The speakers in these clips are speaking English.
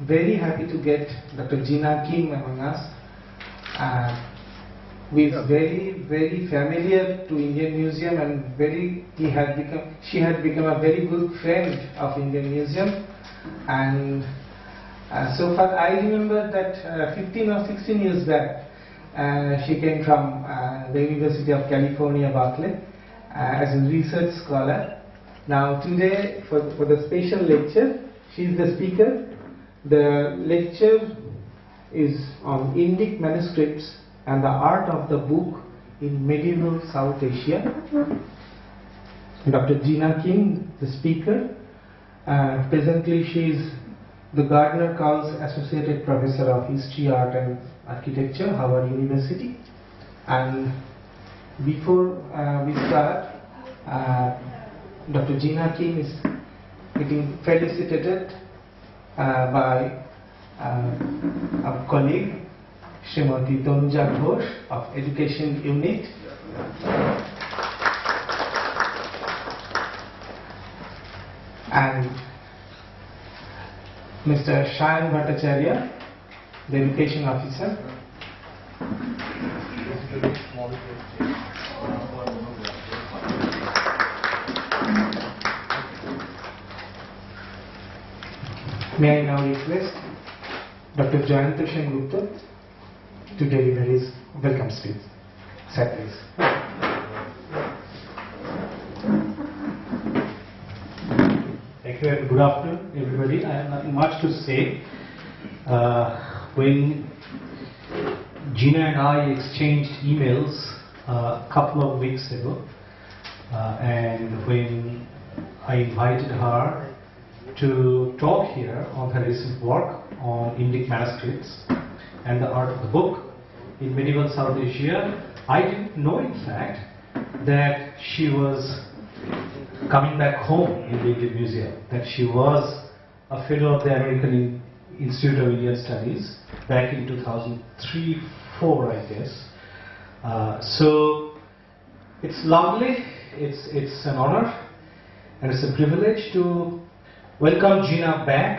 very happy to get Dr. Gina Kim among us, who is very, very familiar to Indian Museum, and she had become a very good friend of Indian Museum. And so far, I remember that 15 or 16 years back, she came from the University of California, Berkeley, as a research scholar. Now today, for the special lecture, she is the speaker. The lecture is on Indic manuscripts and the art of the book in medieval South Asia. Dr. Gina Kim, the speaker. Presently, she is the Gardner Cowles Associated Professor of History, Art and Architecture, Howard University. And before we start, Dr. Gina Kim is getting felicitated by our colleague Srimati Tanuja Ghosh of Education Unit. And Mr. Shayan Bhattacharya, the Education Officer. May I now request Dr. Jayanta Sengupta to deliver his welcome speech. Sir, please. Thank you and good afternoon, everybody. I have nothing much to say. When Gina and I exchanged emails a couple of weeks ago, and when I invited her to talk here on her recent work on Indic manuscripts and the art of the book in medieval South Asia, I didn't know, in fact, that she was coming back home in the Indian Museum, that she was a fellow of the American Institute of Indian Studies back in 2003-04, I guess. So it's lovely, it's an honor, and it's a privilege to welcome Gina back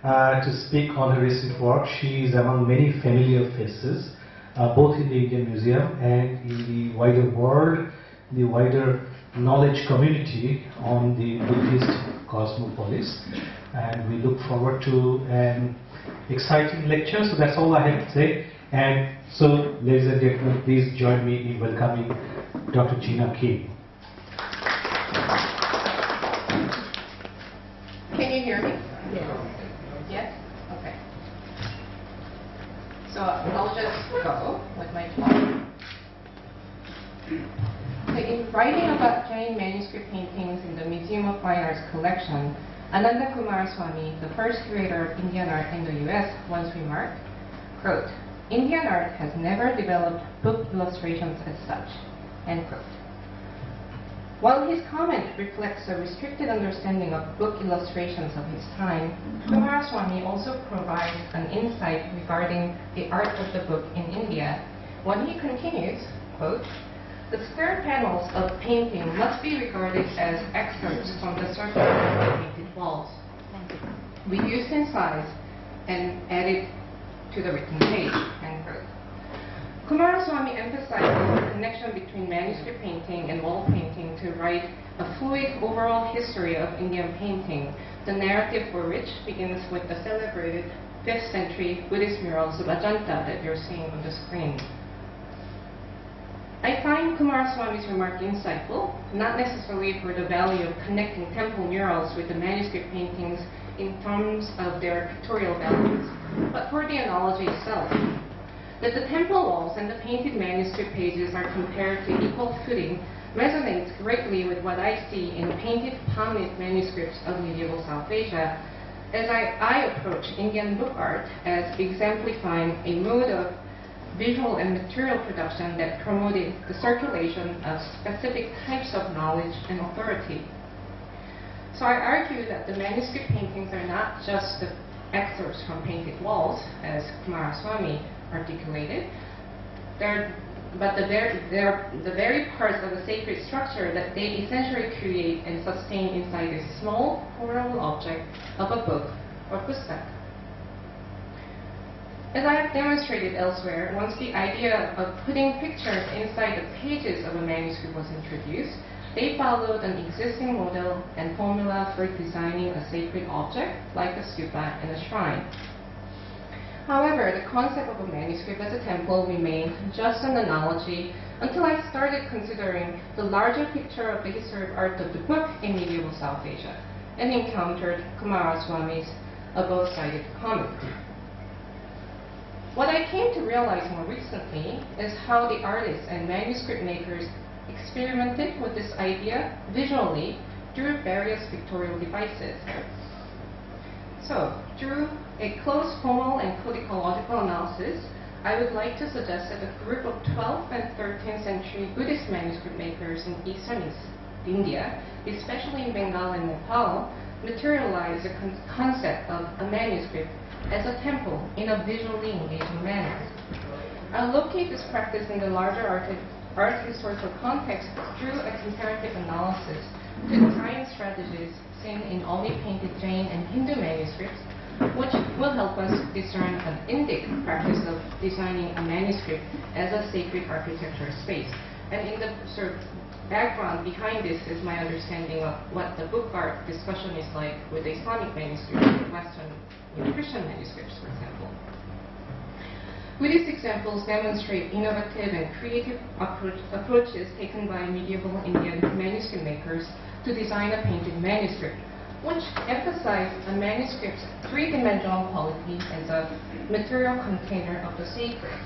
to speak on her recent work. She is among many familiar faces, both in the Indian Museum and in the wider world, the wider knowledge community on the Buddhist cosmopolis. And we look forward to an exciting lecture. So that's all I have to say. And so, ladies and gentlemen, please join me in welcoming Dr. Gina Kim. Can you hear me? Yes? Okay. So I'll just go with my talk. In writing about Jain manuscript paintings in the Museum of Fine Arts collection, Ananda Kumaraswamy, the first curator of Indian art in the US, once remarked, quote, "Indian art has never developed book illustrations as such," end quote. While his comment reflects a restricted understanding of book illustrations of his time, Kumaraswamy also provides an insight regarding the art of the book in India when he continues, quote, "The square panels of painting must be regarded as excerpts from the circular painted walls, reduced in size and added to the written page," end quote. Kumaraswamy emphasizes the connection between manuscript painting and wall painting to write a fluid overall history of Indian painting, the narrative for which begins with the celebrated 5th century Buddhist murals of Ajanta that you're seeing on the screen. I find Kumaraswamy's remark insightful, not necessarily for the value of connecting temple murals with the manuscript paintings in terms of their pictorial values, but for the analogy itself. That the temple walls and the painted manuscript pages are compared to equal footing resonates greatly with what I see in painted palm-leaf manuscripts of medieval South Asia, as I approach Indian book art as exemplifying a mode of visual and material production that promoted the circulation of specific types of knowledge and authority. So I argue that the manuscript paintings are not just the excerpts from painted walls, as Kumaraswamy articulated, but the very parts of the sacred structure that they essentially create and sustain inside a small portable object of a book or pustak. As I have demonstrated elsewhere, once the idea of putting pictures inside the pages of a manuscript was introduced, they followed an existing model and formula for designing a sacred object, like a stupa and a shrine. However, the concept of a manuscript as a temple remained just an analogy until I started considering the larger picture of the history of art of the book in medieval South Asia and encountered Kumaraswamy's above-cited comment. What I came to realize more recently is how the artists and manuscript makers experimented with this idea visually through various pictorial devices. So, through a close formal and codicological analysis, I would like to suggest that a group of 12th and 13th century Buddhist manuscript makers in eastern India, especially in Bengal and Nepal, materialize the concept of a manuscript as a temple in a visually engaging manner. I'll locate this practice in the larger art historical context through a comparative analysis to the time strategies seen in only painted Jain and Hindu manuscripts, which will help us discern an Indic practice of designing a manuscript as a sacred architecture space. And in the sort of background behind this is my understanding of what the book art discussion is like with Islamic manuscripts and Western Christian manuscripts, for example. Buddhist examples demonstrate innovative and creative approaches taken by medieval Indian manuscript makers to design a painted manuscript, which emphasize a manuscript's three-dimensional quality as a material container of the sacred.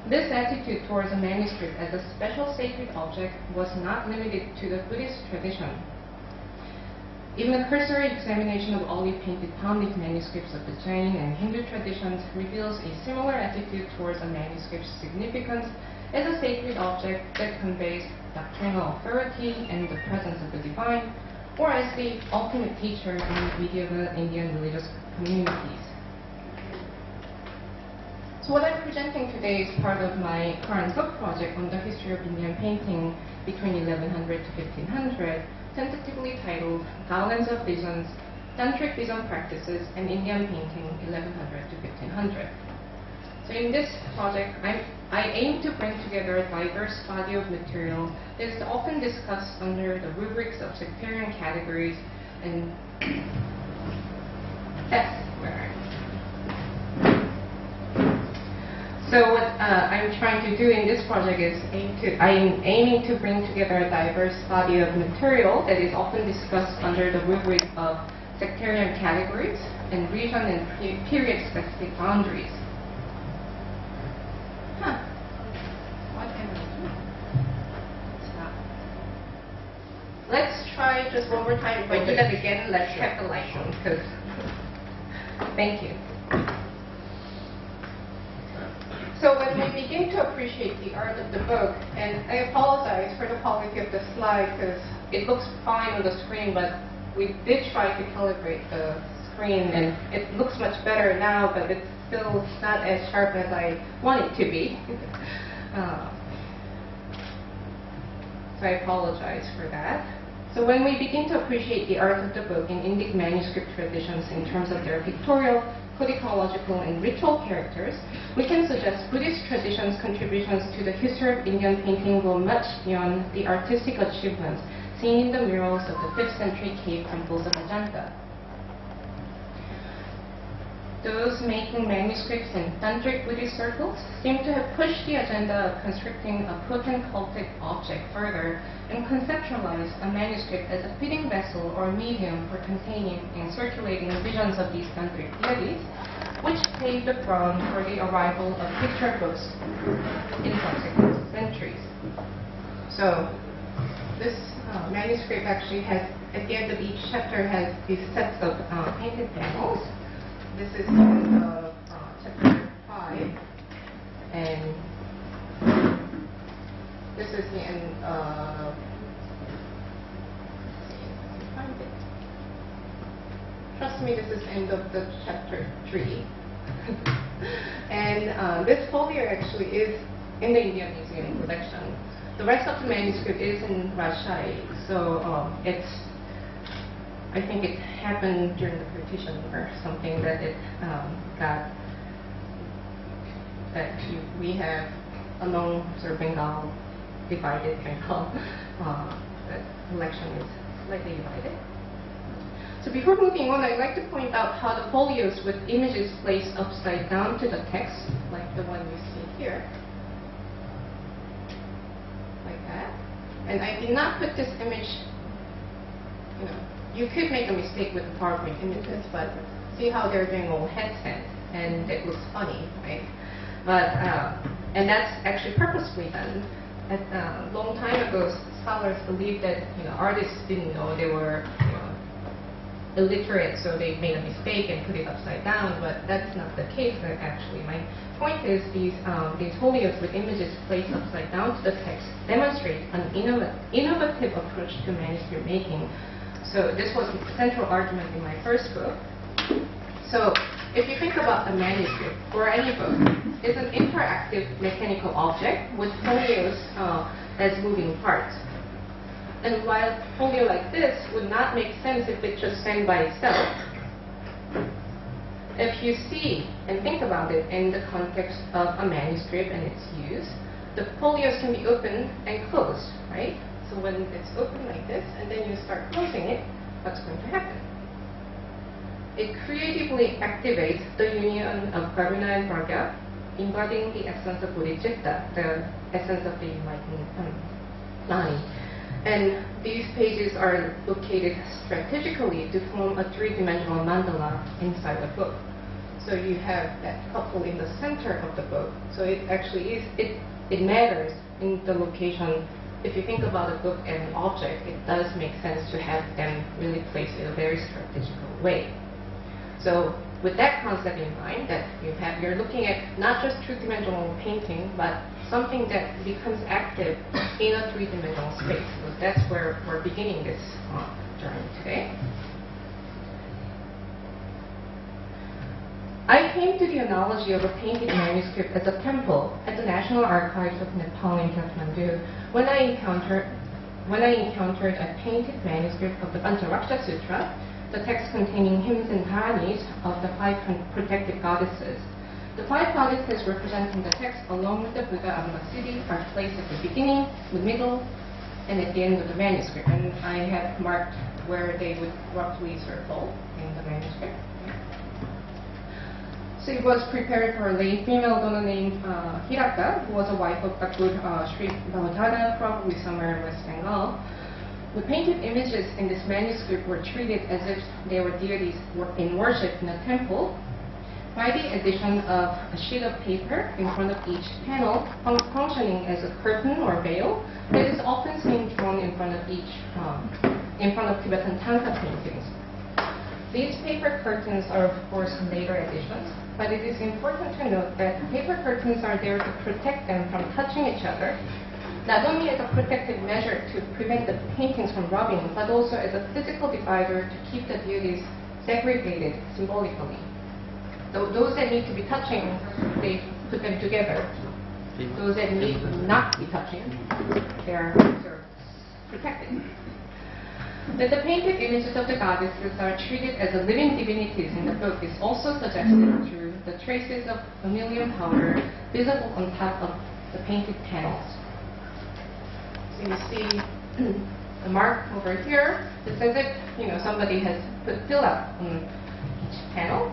This attitude towards a manuscript as a special sacred object was not limited to the Buddhist tradition. Even a cursory examination of olive painted palm leaf manuscripts of the Jain and Hindu traditions reveals a similar attitude towards a manuscript's significance as a sacred object that conveys doctrinal authority and the presence of the divine, or as the ultimate teacher in medieval Indian religious communities. So what I'm presenting today is part of my current book project on the history of Indian painting between 1100 to 1500, tentatively titled Garlands of Visions, Tantric Vision Practices, and Indian Painting 1100 to 1500. So in this project, I aim to bring together a diverse body of material that is often discussed under the rubrics of sectarian categories and So what I'm trying to do in this project is I'm aiming to bring together a diverse body of material that is often discussed under the rubric of sectarian categories and region and period-specific boundaries. What can I do? Stop. Let's try just one more time. If I do that again, let's have the light on, because thank you. So when we begin to appreciate the art of the book, and I apologize for the quality of the slide because it looks fine on the screen, but we did try to calibrate the screen and it looks much better now, but it's still not as sharp as I want it to be. So I apologize for that. So when we begin to appreciate the art of the book in Indic manuscript traditions in terms of their pictorial, codicological, and ritual characters, we can suggest Buddhist traditions' contributions to the history of Indian painting go much beyond the artistic achievements seen in the murals of the 5th century cave temples of Ajanta. Those making manuscripts in Tantric Buddhist circles seem to have pushed the agenda of constructing a potent cultic object further and conceptualized a manuscript as a fitting vessel or medium for containing and circulating visions of these Tantric deities, which paved the ground for the arrival of picture books in subsequent centuries. So this manuscript actually has, at the end of each chapter, has these sets of painted panels. This is the end of chapter 5, and this is the end of, trust me, this is the end of the chapter 3. And this folio actually is in the Indian Museum collection. The rest of the manuscript is in Rajshahi, so I think it happened during the partition or something that it got that we have a long sort of Bengal, divided Bengal, that collection is slightly divided. So before moving on, I'd like to point out how the folios with images placed upside down to the text, like the one you see here, like that. And I did not put this image, you could make a mistake with the PowerPoint images, but see how they're doing all headset, and it looks funny, right? But, and that's actually purposefully done. A long time ago, scholars believed that artists didn't know they were illiterate, so they made a mistake and put it upside down, but that's not the case actually. My point is these folios with images placed upside down to the text demonstrate an innovative approach to manuscript making. So this was the central argument in my first book. So if you think about the manuscript or any book, it's an interactive mechanical object with folios as moving parts. And while a folio like this would not make sense if it just stand by itself, if you see and think about it in the context of a manuscript and its use, the folios can be opened and closed, right? So when it's open like this and then you start closing it, what's going to happen? It creatively activates the union of Karuna and Pragya, embodying the essence of Bodhicitta, the essence of the enlightened mind. And these pages are located strategically to form a three-dimensional mandala inside the book. So you have that couple in the center of the book. So it actually is, it matters in the location. If you think about a book and an object, it does make sense to have them really placed in a very strategical way. So with that concept in mind, that you're looking at not just two-dimensional painting, but something that becomes active in a three-dimensional space. So that's where we're beginning this journey today. I came to the analogy of a painted manuscript as a temple at the National Archives of Nepal in Kathmandu when I encountered a painted manuscript of the Pancharaksha Sutra, the text containing hymns and dharnis of the 5 protected goddesses. The 5 goddesses represented in the text, along with the Buddha of Masidi, are placed at the beginning, the middle, and at the end of the manuscript. And I have marked where they would roughly circle in the manuscript. So it was prepared for a lay female donor named Hiraka, who was a wife of Thakur Sri Bhavadana, probably somewhere in West Bengal. The painted images in this manuscript were treated as if they were deities in worship in a temple, by the addition of a sheet of paper in front of each panel, functioning as a curtain or veil that is often seen drawn in front of Tibetan Tanka paintings. These paper curtains are, of course, later additions, but it is important to note that paper curtains are there to protect them from touching each other, not only as a protective measure to prevent the paintings from rubbing, but also as a physical divider to keep the deities segregated symbolically. Those that need to be touching, they put them together. Those that need not to be touching, they are protected. That the painted images of the goddesses are treated as a living divinities in the book is also suggested through the traces of vermilion powder visible on top of the painted panels. So you see the mark over here. It's as if somebody has put fill up on each panel.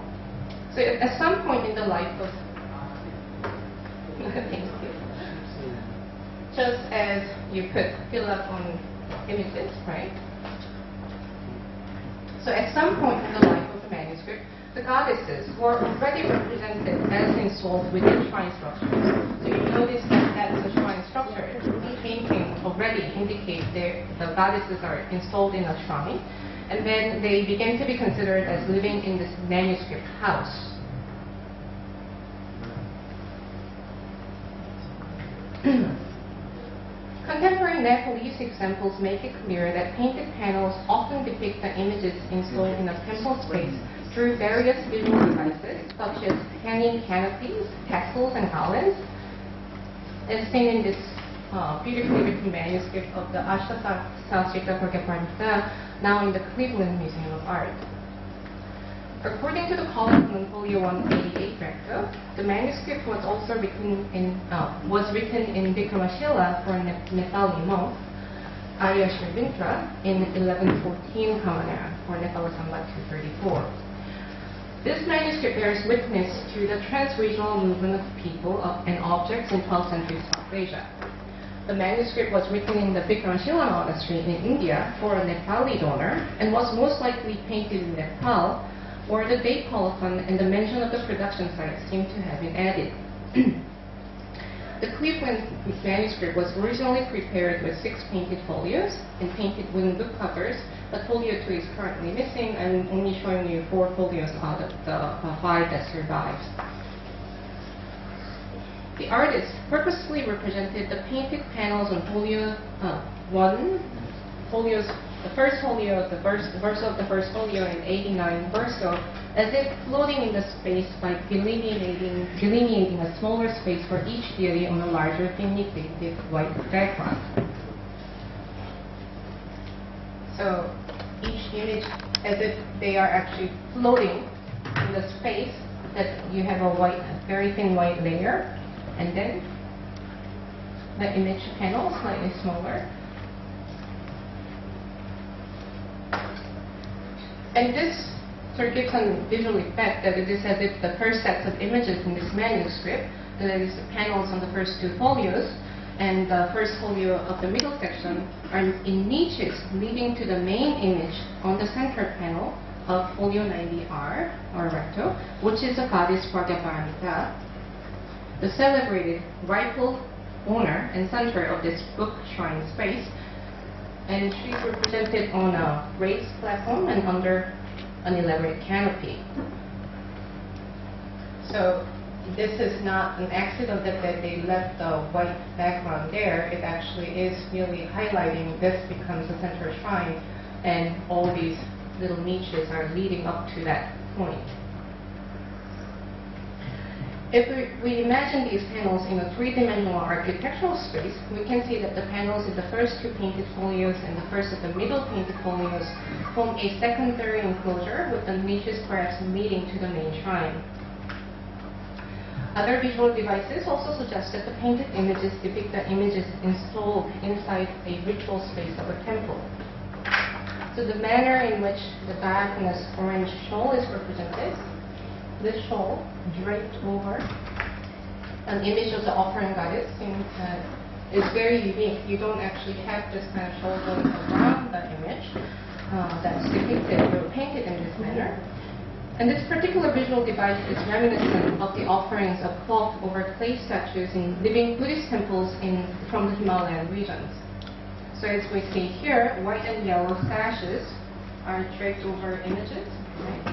So at some point in the life of just as you could fill up on images, right? So at some point in the life of the manuscript, the goddesses were already represented as installed within shrine structures. So you notice that that's a shrine structure. The painting already indicates the goddesses are installed in a shrine, and then they begin to be considered as living in this manuscript house. Contemporary Nepalese examples make it clear that painted panels often depict the images installed in a temple space through various visual devices, such as hanging canopies, tassels, and garlands, as seen in this beautifully written manuscript of the Ashtaka Sastrika Pragya Paramita, now in the Cleveland Museum of Art. According to the column on folio 188 recto, the manuscript was also written in Vikramashila for Nepali monk Arya Shrivintra in 1114 Common Era for Nepal Sambat 234. This manuscript bears witness to the trans-regional movement of people and objects in 12th century South Asia. The manuscript was written in the Vikramashila monastery in India for a Nepali donor and was most likely painted in Nepal, where the date colophon and the mention of the production site seem to have been added. The Cleveland manuscript was originally prepared with 6 painted folios and painted wooden book covers, but folio 2 is currently missing. I'm only showing you 4 folios out of the 5 that survives. The artist purposely represented the painted panels on folio 1, the first folio, the verso of the first folio and 89 verso, as if floating in the space by delineating a smaller space for each deity on a larger thinly painted white background. So each image, as if they are actually floating in the space, that you have a white, very thin white layer, and then the image panel slightly smaller. And this sort of gives some visual effect that it is as if the first sets of images in this manuscript, that is the panels on the first 2 folios, and the first folio of the middle section are in niches leading to the main image on the center panel of folio 90R, or recto, which is the goddess Pragyaparamita, the celebrated rightful owner and center of this book shrine space. And she's represented on a raised platform and under an elaborate canopy. So this is not an accident that they left the white background there. It actually is merely highlighting this becomes the center shrine, and all these little niches are leading up to that point. If we imagine these panels in a 3-dimensional architectural space, we can see that the panels in the first 2 painted folios and the first of the middle painted folios form a secondary enclosure with the niches perhaps leading to the main shrine. Other visual devices also suggest that the painted images depict the images installed inside a ritual space of a temple. So the manner in which the diaphanous orange shawl is represented, this shawl draped over an image of the offering goddess is very unique. You don't actually have this kind of shawl going around the image that's depicted or painted in this manner. And this particular visual device is reminiscent of the offerings of cloth over clay statues in living Buddhist temples from the Himalayan regions. So as we see here, white and yellow sashes are draped over images. Right?